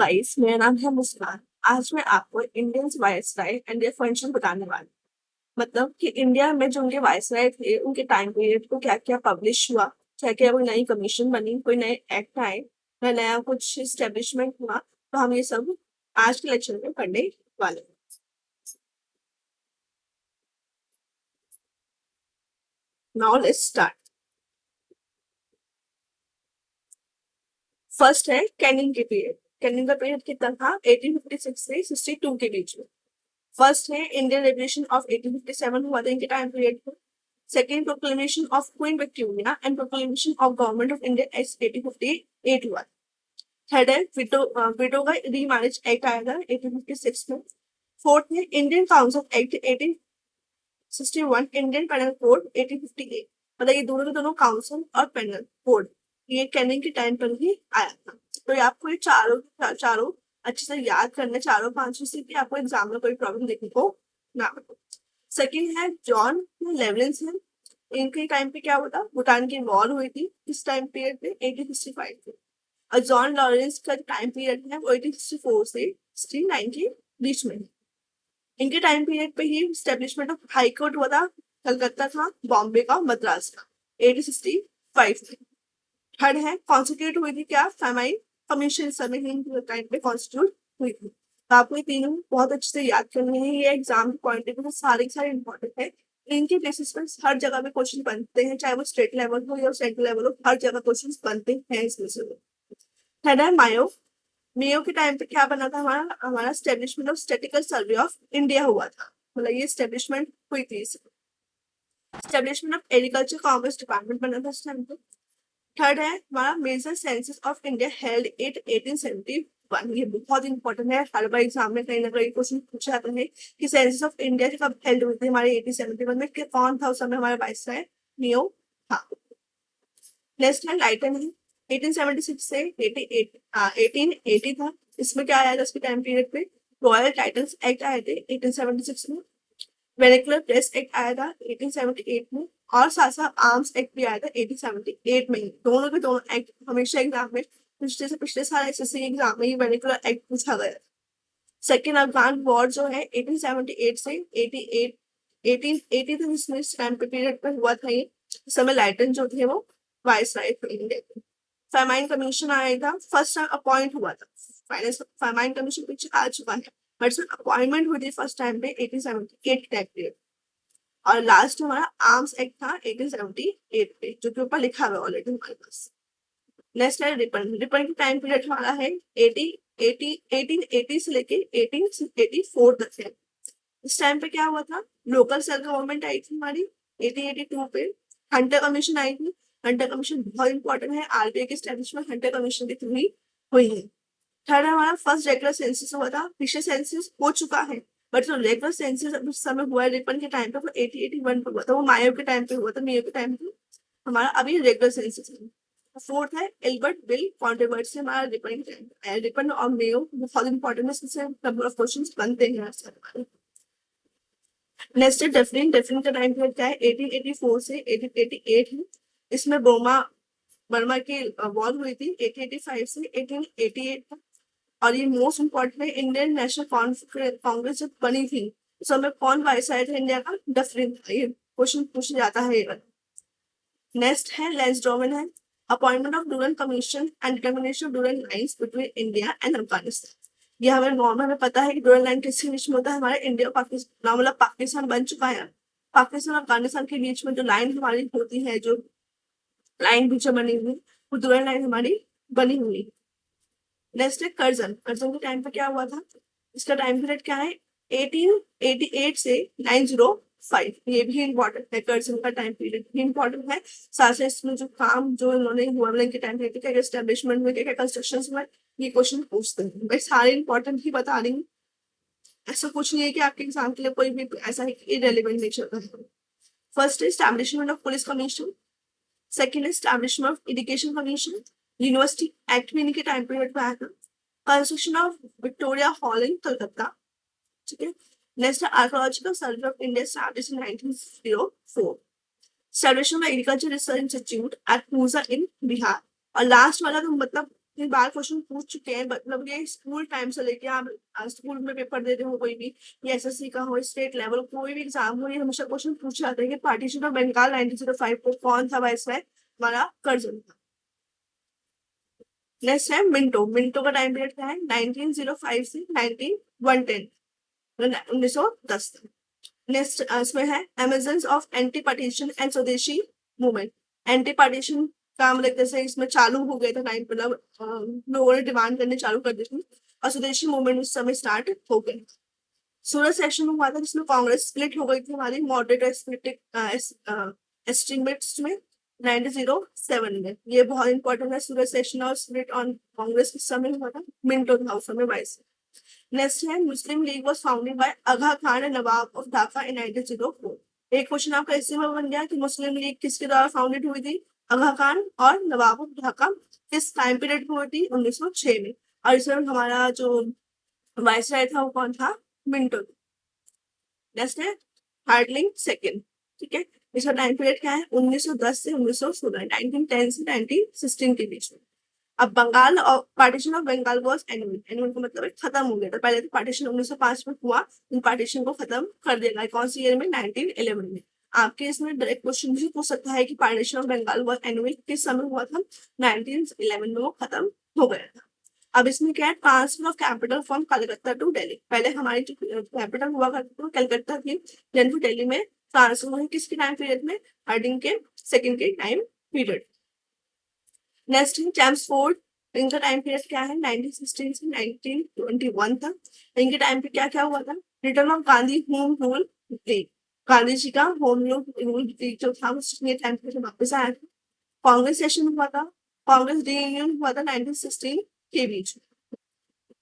Guys, मेरा नाम है मुस्कान। आज मैं आपको Indian viceroy and their function बताने वाली हूँ। मतलब कि इंडिया में जो उनके वायसराय थे, उनके टाइम पीरियड को क्या क्या पब्लिश हुआ, क्या क्या कोई नई कमीशन बनी, कोई नए एक्ट आए, या नया कुछ स्टेब्लिशमेंट हुआ, तो हम ये सब आज के लेक्चर में पढ़ने वाले हैं। Now let's start. फर्स्ट है कैनिंग के पीरियड। कैनिंग का पीरियड कितना था? 1856 से 62 के बीच में। फर्स्ट है इंडियन रेवोल्यूशन ऑफ 1857 हुआ था इनके टाइम पीरियड में। Second, proclamation of queen Victoria and proclamation of government of India S 1858 हुआ। थर्ड है विडो का रीमैरिज एक्ट आया था 1856 में। फोर्थ है Indian council act 1861, Indian penal code 1858। मतलब ये दोनों के दोनों काउंसिल और पेनल कोड ये कैनिंग के टाइम पर ही आया था। तो ये आपको ये चारों अच्छे से याद करने, चारों पांचों से भी आपको एग्जाम में कोई प्रॉब्लम देखने को ना मिले। सेकेंड है जॉन लेवलेंस है। इनके टाइम पे क्या हुआ था? भूटान की वॉर हुई थी इस टाइम पीरियड में 1865 में। और जॉन लॉरेंस का टाइम पीरियड है वो 1864 से 1869 के बीच में है। इनके टाइम पीरियड पे ही स्टेब्लिशमेंट ऑफ हाई कोर्ट हुआ था। कलकत्ता था, बॉम्बे का, मद्रास का, 1865 में। थर्ड है कॉन्स्टिट्यूट हुई थी क्या? फेमाइन कमीशन इस समय ही टाइम पे कॉन्स्टिट्यूट हुई थी। तो आपको ये तीनों बहुत अच्छे से याद करने हैं। ये एग्जाम पॉइंट ऑफ सारे के सारे इंपॉर्टेंट है। इनके बेसिस पर हर जगह पे क्वेश्चन बनते हैं, चाहे वो स्टेट लेवल हो या सेंट्रल लेवल हो, हर जगह क्वेश्चन बनते हैं इसमें से। थर्ड है मायो। मेयो के टाइम पे क्या बना था? हमारा हमारा establishment of statistical survey of India हुआ था। मतलब ये स्टेब्लिशमेंट हुई थी। Establishment of agriculture commerce department बना था इस टाइम पे। थर्ड है हमारा major census of India held it 1871। ये बहुत इंपॉर्टेंट है, हर बार एग्जाम में कहीं ना कहीं क्वेश्चन पूछा जाता है कि सेंसस ऑफ इंडिया कब हेल्ड हुई थी हमारे 1871 में, कौन था उस समय हमारा वाइसराय? नियो था। नेक्स्ट है लाइटन है। 1876 से 1880 था। इसमें क्या आया था उसके टाइम पीरियड पे? रॉयल टाइटल्स एक्ट आए थे 1876 में। वेनिकुलर प्रेस एक्ट आया था 1878 में। और साथ साथ आर्म्स एक्ट भी आया था 1878 में ही। दोनों के दोनों एक्ट हमेशा एग्जाम में पिछले से पिछले साल एसएससी एग्जाम में ही वेनिकुलर एक्ट पूछा गया। सेकेंड अफगान वॉर जो है 1878 से 88 1880 तक इसमें इस टाइम पे पीरियड पर हुआ था। ये इस समय लाइटन जो थे वो वाइसराय थे इंडिया के। फेमाइन कमीशन आया था, फर्स्ट टाइम अपॉइंट हुआ था। फेमाइन कमीशन पीछे आ चुका है, बट इसमें अपॉइंटमेंट हुई थी फर्स्ट टाइम पे 1878 टाइम पीरियड। और लास्ट हमारा आर्म्स एक्ट था 1878 पे, जो कि ऊपर लिखा हुआ है ऑलरेडी हमारे पास। नेक्स्ट है रिपन। रिपन की टाइम पीरियड हमारा है 1880 से लेके 1884 तक है। इस टाइम पे क्या हुआ था? लोकल सेल्फ गवर्नमेंट आई थी हमारी 1882 पे। हंटर कमीशन आई थी। हंटर कमीशन बहुत इंपॉर्टेंट है, आरबीआई के स्टैब्लिशमेंट हंटर कमीशन के थ्रू ही हुई है। थर्ड हमारा फर्स्ट रेगुलर सेंसस हुआ था। पिछले सेंसस हो चुका है, बट जो रेगुलर सेंसस उस समय हुआ है रिपन के टाइम पे वो 1881 पे हुआ था। वो मायो के टाइम पे हुआ था, मेयो के टाइम पे हमारा अभी रेगुलर सेंसस है। फोर्थ है एल्बर्ट बिल कॉन्ट्रोवर्सी, हमारा रिपन के टाइम पे आया। रिपन और मेयो बहुत इंपॉर्टेंट है, इससे नंबर ऑफ क्वेश्चन बनते हैं हमारे। नेक्स्ट है डेफिन। डेफिन का टाइम पीरियड क्या है? 1884 से 1888 है। इसमें बर्मा की वॉर हुई थी 1885 से 1888 तक। और ये मोस्ट इम्पोर्टेंट है, इंडियन नेशनल कांग्रेस जब बनी थी उस समय कौन वाइसराय था इंडिया का? डफरिन था। ये क्वेश्चन पूछा जाता है। नेक्स्ट है लेंसडॉर्मन है। Appointment of Durand commission and determination of Durand lines between India and Afghanistan. ये हमें नॉर्मल में पता है कि डूरन लाइन किसके बीच में होता है? हमारे इंडिया और पाकिस्तान, मतलब पाकिस्तान बन चुका है। पाकिस्तान और अफगानिस्तान के बीच में जो लाइन हमारी होती है, जो लाइन बीच में बनी हुई, वो डूरन लाइन हमारी बनी हुई। नेक्स्ट है कर्जन। कर्जन के टाइम पे क्या हुआ था? इसका टाइम पीरियड क्या है? 1888 से 905। ये भी इंपॉर्टेंट है, कर्जन का टाइम पीरियड भी इंपॉर्टेंट है। साथ साथ इसमें जो काम जो इन्होंने हुआ, मतलब इनके टाइम पीरियड क्या क्या एस्टेब्लिशमेंट में, क्या क्या कंस्ट्रक्शन हुआ, ये क्वेश्चन पूछते हैं। मैं सारे इंपॉर्टेंट ही बता रही हूँ, ऐसा कुछ नहीं है कि आपके एग्जाम के लिए कोई भी ऐसा है कि इरेलीवेंट नहीं चल रहा है। First establishment of police commission. Second establishment of education commission. University act भी इनके टाइम पीरियड में आया था। कंस्ट्रक्शन ऑफ विक्टोरिया हॉल इन कलकत्ता। ठीक है। Next archaeological survey of India established in 1904। Establishment of Agriculture Research Institute at Pusa in Bihar. और last वाला तो मतलब कितनी बार क्वेश्चन पूछ चुके हैं, मतलब ये स्कूल टाइम से लेके आप स्कूल में पेपर देते हो कोई भी, या एसएससी का हो, स्टेट लेवल कोई भी एग्जाम हो, ये हमेशा क्वेश्चन पूछे जाते हैं कि पार्टीशन ऑफ बंगाल 1905 को कौन था वाइसराय, हमारा कर्जन था। नेक्स्ट है मिंटो। मिंटो का टाइम पीरियड क्या है? 1905 से 1910, 1910 तक। नेक्स्ट इसमें है emergence of anti partition and स्वदेशी मूवमेंट। एंटी पार्टीशन का मतलब जैसे इसमें चालू हो गया था टाइम, मतलब लोगों ने डिमांड करने चालू कर दी थी, और स्वदेशी मूवमेंट उस समय स्टार्ट हो गए। सूरत सेशन हुआ था जिसमें कांग्रेस स्प्लिट हो गई थी हमारी मॉडरेट एस्टिमेट्स में 1907 में। ये बहुत इंपॉर्टेंट है। सूरत सेशन और स्प्लिट ऑन कांग्रेस किस समय हुआ था? मिंटो था उस समय वाइस। नेक्स्ट है Muslim league was founded by Aga Khan and Nawab of Dhaka in 1904। एक क्वेश्चन आपका इससे में बन गया कि मुस्लिम लीग किसके द्वारा फाउंडेड हुई थी? आगा खान और नवाब ऑफ ढाका। किस टाइम पीरियड में हुई थी? 1906 में। और इसमें हमारा जो वाइसराय था वो कौन था? मिंटो। नेक्स्ट है हार्डलिंग सेकंड, ठीक है। इसका टाइम पीरियड क्या है? 1910 से 1916, 1910 से 1916 के बीच में। अब बंगाल और partition of Bengal was annulled. Annulled का मतलब है खत्म हो गया था। पहले तो पार्टीशन 1905 में हुआ, इन पार्टीशन को खत्म कर दिया गया। कौन सी ईयर में? 1911 में। आपके इसमें डायरेक्ट क्वेश्चन भी पूछ सकता है कि partition of Bengal was annulled किस समय हुआ था? 1911 में वो खत्म हो गया था। अब इसमें क्या है? Transfer of capital from Calcutta to Delhi. पहले हमारी जो कैपिटल हुआ करती थी कलकत्ता थी, देन टू दिल्ली में ट्रांसफर हुई। किसके टाइम पीरियड में? हार्डिंग के सेकंड के टाइम पीरियड। नेक्स्ट है चैम्सफोर्ड। इनका टाइम पीरियड क्या है? 1916 से 1921 तक। इनके टाइम पे क्या क्या हुआ था? Return of Gandhi home rule league. Gandhi ji का होम रूल लीग जो था वो टाइम पीरियड वापस आया था। कांग्रेस सेशन हुआ था, कांग्रेस रीयूनियन हुआ था 1916 के बीच में।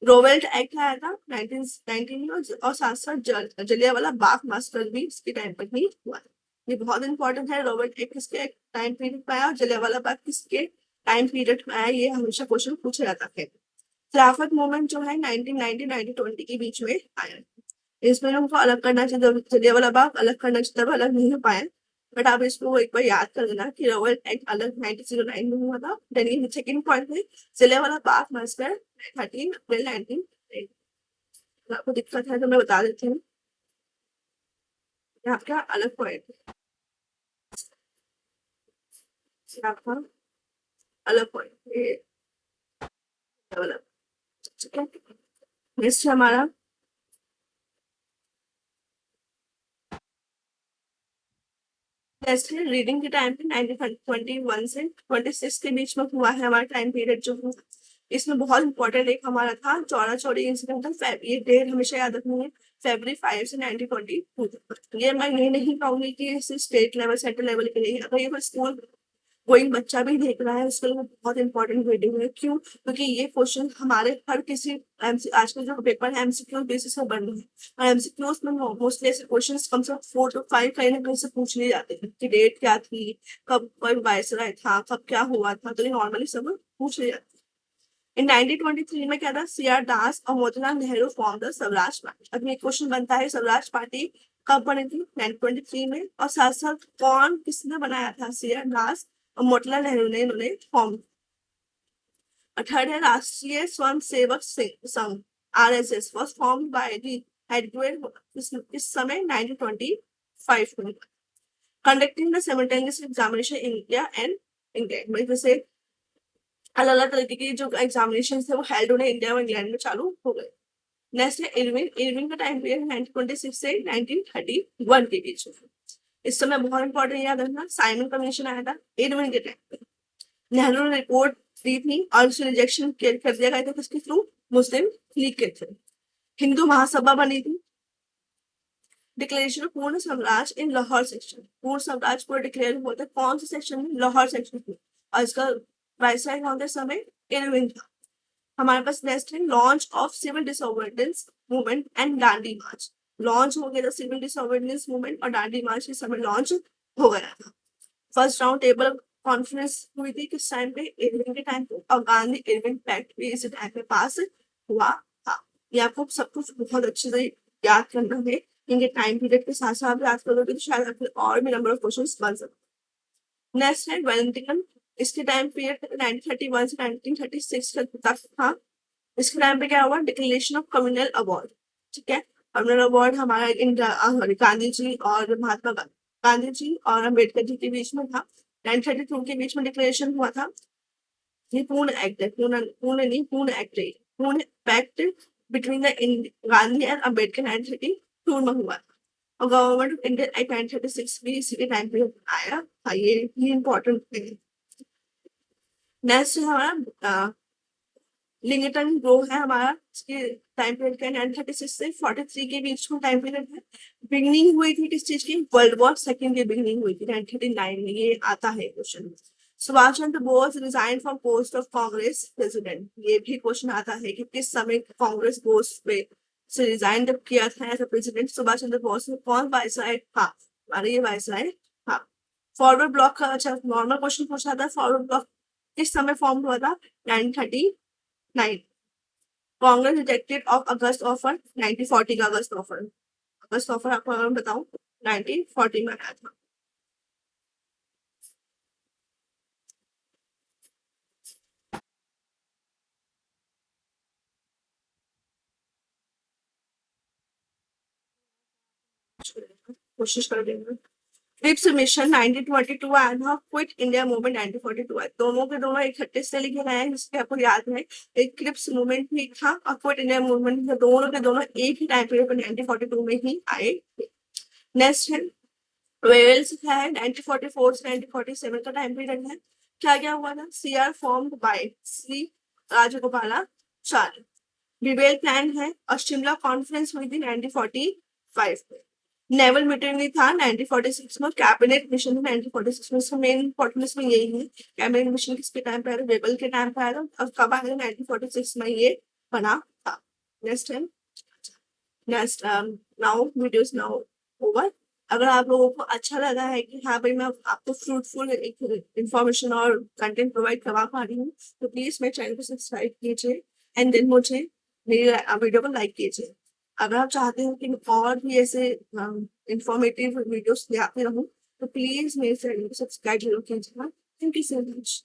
रोवेल्ट एक्ट आया था 1919 में, और साथ साथ जलियांवाला बाग मास्टर भी इसके टाइम पर ही हुआ था। ये बहुत इंपॉर्टेंट है। रोवेल्ट एक्ट किसके टाइम पीरियड में आया और जलियांवाला बाग किसके टाइम पीरियड में आया, ये हमेशा क्वेश्चन पूछा जाता है। खिलाफत मूवमेंट जो है 1919-1920 के बीच में आया। इसमें हमको अलग करना चाहिए, जलियांवाला बाग अलग करना चाहिए, तब अलग नहीं हो पाया। बट आप इसको एक बार याद कर लेना कि रोवेल्ट एक्ट अलग 1909 में हुआ था। देन ये सेकंड पॉइंट है जलियांवाला बाग मैसकर 13 अप्रैल 1910। आपको दिक्कत है तो मैं बता देती हूँ, आपका अलग पॉइंट है, आपका अलग पॉइंट ये वाला, ठीक है। नेक्स्ट हमारा नेक्स्ट है रीडिंग के टाइम पे 1921 से 26 के बीच में हुआ है हमारा टाइम पीरियड जो हुआ। इसमें बहुत इंपॉर्टेंट एक हमारा था चौरा चौरी इंसिडेंट था। ये डेट हमेशा याद रखनी है, February 5 से 1922। ये मैं ये नहीं कहूंगी कि स्टेट लेवल सेंट्रल लेवल के लिए, अगर ये कोई स्कूल गोइंग बच्चा भी देख रहा है उसके लिए बहुत इंपॉर्टेंट वीडियो है। क्यों? क्योंकि ये क्वेश्चन हमारे हर किसी आजकल जो पेपर है एमसीक्यू बेसिस पर बन रहे हैं, और एमसीक्यू में मोस्टली ऐसे क्वेश्चन कम से कम 4 to 5 कहीं ना कहीं से पूछ लिए जाते हैं कि डेट क्या थी, कब कोई वायसराय था, कब क्या हुआ था, तो ये नॉर्मली सब पूछ लिए जाते हैं। इन 1923 में क्या था? सीआर दास और Motilal Nehru form the Swaraj party. अब ये क्वेश्चन बनता है स्वराज पार्टी कब बनी थी? 1923 में। और साथ साथ कौन किसने बनाया था? सीआर दास और मोतीलाल नेहरू ने इन्होंने फॉर्म। थर्ड है राष्ट्रीय स्वयं Sevak Sangh RSS was formed by the headquarter इस समय 1925 में। Conducting the simultaneous examination in India and England में, जैसे अलग अलग तरीके की जो एग्जामिनेशन थे वो हेल्ड होने इंडिया और इंग्लैंड में चालू हो गए। नेक्स्ट है इरविन। इरविन का टाइम पीरियड 1926 से 1931 के बीच में। इस समय बहुत इंपॉर्टेंट याद रखना, साइमन कमीशन आया था इरविन के टाइम पे। नेहरू ने रिपोर्ट दी थी और उसे रिजेक्शन कर दिया गया था किसके थ्रू? मुस्लिम लीग के थ्रू। हिंदू महासभा बनी थी। डिक्लेरेशन ऑफ पूर्ण स्वराज इन लाहौर सेक्शन। पूर्ण स्वराज पूरा डिक्लेयर हुआ था कौन से सेक्शन में? लाहौर सेक्शन में। और इसका वायसराय कौन थे समय? इरविन था। हमारे पास नेक्स्ट है launch of civil disobedience movement and Dandi march. Launch हो गया था सिविल डिसोबीडियंस मूवमेंट और दांडी मार्च इस समय लॉन्च हो गया था। फर्स्ट राउंड टेबल कॉन्फ्रेंस हुई थी किस टाइम पे? इरविन के टाइम पे। और गांधी इरविन पैक्ट भी इसी टाइम पे पास हुआ था। ये आपको सब कुछ बहुत अच्छे से याद करना है। इनके टाइम पीरियड के साथ साथ याद करोगे तो शायद आपके और भी नंबर ऑफ क्वेश्चंस बन सकते। नेक्स्ट है वेलिंगटन इसके टाइम पीरियड 1931 से 1936 तक था। इसके टाइम पे क्या हुआ, डिक्लेरेशन ऑफ कम्युनल अवार्ड, ठीक है। कम्युनल अवार्ड हमारा गांधी जी और महात्मा गांधी जी और अम्बेडकर जी के बीच में था। 1932 के बीच में डिक्लेरेशन हुआ था। ये पूर्ण एक्ट है, पूर्ण नहीं, पूर्ण एक्ट है, Poona pact between the Gandhi and Ambedkar 1932 में हुआ था। और गवर्नमेंट ऑफ इंडिया एक्ट 1936 भी इसी के टाइम पे आया था। ये इंपॉर्टेंट है। नेक्स्ट है हमारा लिंगटन रो है हमारा, इसके टाइम पीरियड का 1936 से 43 के बीच में टाइम पीरियड है। बिगनिंग हुई थी किस चीज की, वर्ल्ड वॉर सेकेंड की बिगनिंग हुई थी 1939 में। ये आता है question. Subhash Chandra Bose resign from post of Congress president, ये भी क्वेश्चन आता है कि किस समय कांग्रेस पोस्ट पे से रिजाइन जब किया था एज प्रेसिडेंट सुभाष चंद्र बोस ने, कौन वायसराय था, अरे ये वायसराय था। फॉरवर्ड ब्लॉक का, अच्छा नॉर्मल क्वेश्चन पूछा था, फॉरवर्ड ब्लॉक किस समय फॉर्म हुआ था, 1939। Congress rejected of August offer, 1940 का अगस्त ऑफर। अगस्त ऑफर आपको अगर मैं बताऊं 1940 में आया था। कोशिश कर देंगे। क्रिप्स मिशन 1922 आया था, क्विट इंडिया मूवमेंट 1942 आया। दोनों के दोनों इकट्ठे से लिखे गए हैं, जिसके आपको याद है। एक क्रिप्स मूवमेंट भी था और क्विट इंडिया मूवमेंट, दोनों के दोनों एक ही टाइम पीरियड पर 1942 में ही आए थे। नेक्स्ट है वेल्स है, 1944 से 1947 का टाइम पीरियड है। क्या क्या हुआ था, CR formed by Shri Rajagopalachari. Bevel plan है और शिमला कॉन्फ्रेंस हुई थी 1945 में। नेवल मीटिंग था 1946 में। कैबिनेट मिशन 1946 में। इसका मेन इंपॉर्टेंस में यही है, कैबिनेट मिशन किसके टाइम पे आया, वेबल के टाइम पे आया था। और कब आया, 1946 में ये बना था। नेक्स्ट है, next now videos now over. अगर आप लोगों को अच्छा लगा है कि हाँ भाई मैं आपको फ्रूटफुल एक इंफॉर्मेशन और कंटेंट प्रोवाइड करवा पा रही हूँ, तो प्लीज मेरे चैनल को सब्सक्राइब कीजिए एंड देन मुझे मेरी वीडियो को लाइक कीजिए। अगर आप चाहते हो कि मैं और भी ऐसे इंफॉर्मेटिव वीडियोस ले आते रहूं, तो प्लीज मेरे चैनल को सब्सक्राइब जरूर कीजिएगा। Thank you so much.